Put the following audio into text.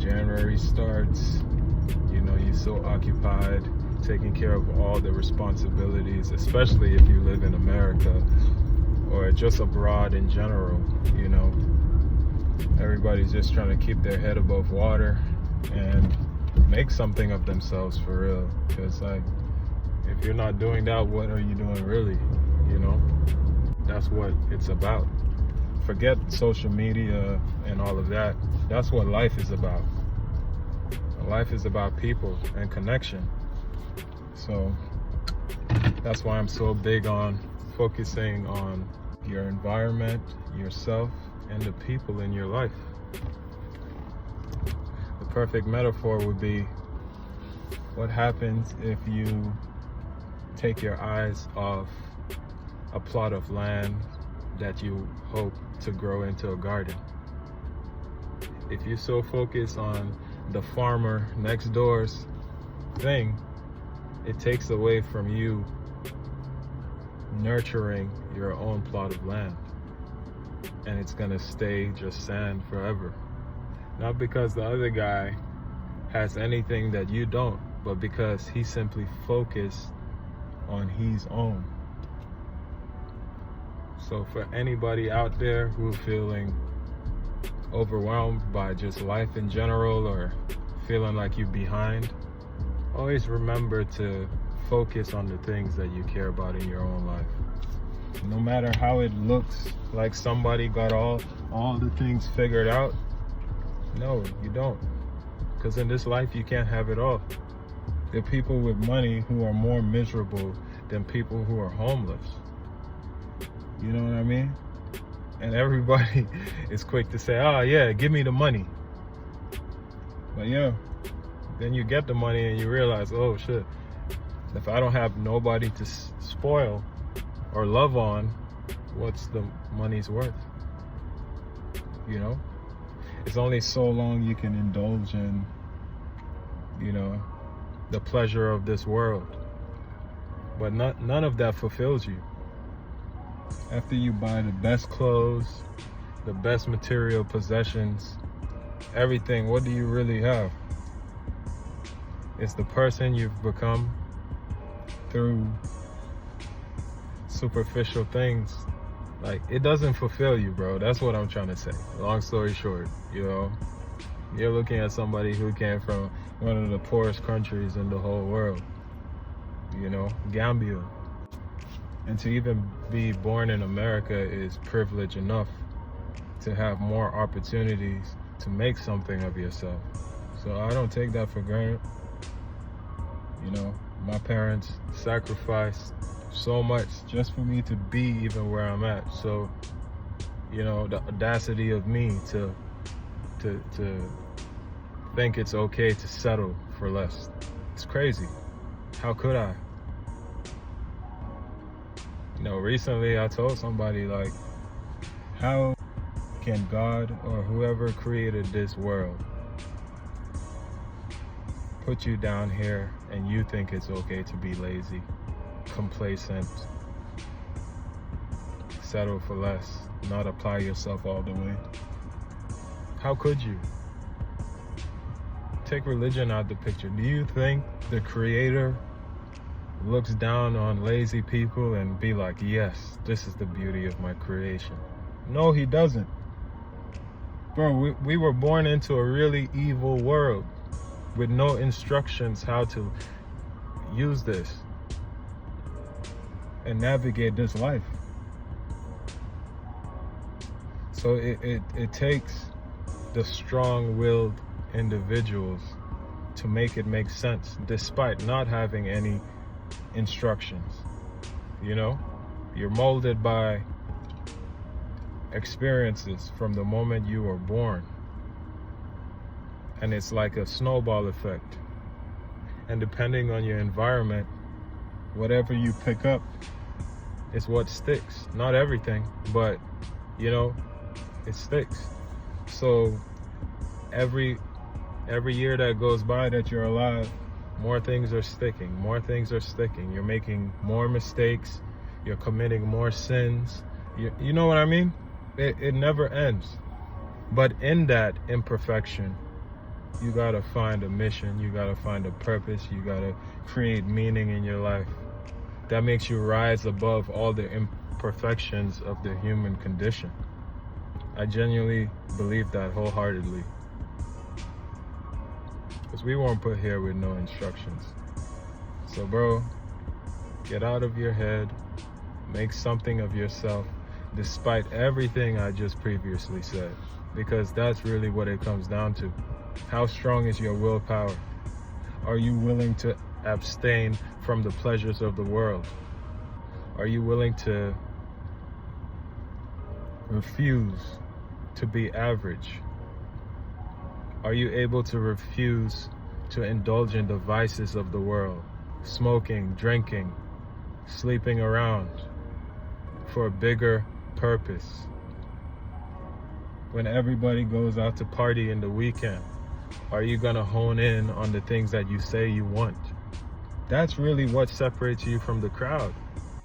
January starts, you're so occupied taking care of all the responsibilities, especially if you live in America or just abroad in general. Everybody's just trying to keep their head above water and make something of themselves for real. Because if you're not doing that, what are you doing really? That's what it's about. Forget social media and all of that. That's what life is about. Life is about people and connection. So that's why I'm so big on focusing on your environment, yourself, and the people in your life. The perfect metaphor would be, what happens if you take your eyes off a plot of land that you hope to grow into a garden? If you so focus on the farmer next door's thing, it takes away from you nurturing your own plot of land, and it's gonna stay just sand forever. Not because the other guy has anything that you don't, but because he simply focused on his own. So for anybody out there who's feeling overwhelmed by just life in general, or feeling like you're behind, always remember to focus on the things that you care about in your own life. No matter how it looks like somebody got all the things figured out, no, you don't. Because in this life, you can't have it all. There are people with money who are more miserable than people who are homeless. You know what I mean? And everybody is quick to say, oh yeah, give me the money. But yeah, then you get the money and you realize, oh shit, if I don't have nobody to spoil or love on, what's the money's worth? It's only so long you can indulge in, the pleasure of this world. But none of that fulfills you. After you buy the best clothes, the best material possessions, everything, what do you really have? It's the person you've become through superficial things. It doesn't fulfill you, bro. That's what I'm trying to say. Long story short, you're looking at somebody who came from one of the poorest countries in the whole world, Gambia. And to even be born in America is privilege enough to have more opportunities to make something of yourself. So I don't take that for granted. My parents sacrificed so much just for me to be even where I'm at. So, the audacity of me to think it's okay to settle for less. It's crazy. How could I? Recently I told somebody, how can God or whoever created this world put you down here and you think it's okay to be lazy, complacent, settle for less, not apply yourself all the way? How could you? Take religion out the picture. Do you think the Creator looks down on lazy people and be like, yes, this is the beauty of my creation? No, he doesn't. Bro, we were born into a really evil world with no instructions how to use this and navigate this life. So it takes the strong-willed individuals to make it make sense, despite not having any instructions. You're molded by experiences from the moment you were born, and it's like a snowball effect. And depending on your environment, whatever you pick up is what sticks. Not everything, but it sticks. So every year that goes by that you're alive, more things are sticking. You're making more mistakes. You're committing more sins. You know what I mean? It never ends. But in that imperfection, You gotta find a mission, you gotta find a purpose, you gotta create meaning in your life that makes you rise above all the imperfections of the human condition. I genuinely believe that wholeheartedly. Because we weren't put here with no instructions. So bro, get out of your head, make something of yourself, despite everything I just previously said. Because that's really what it comes down to. How strong is your willpower? Are you willing to abstain from the pleasures of the world? Are you willing to refuse to be average? Are you able to refuse to indulge in the vices of the world? Smoking, drinking, sleeping around for a bigger purpose. When everybody goes out to party in the weekend, are you gonna hone in on the things that you say you want? That's really what separates you from the crowd.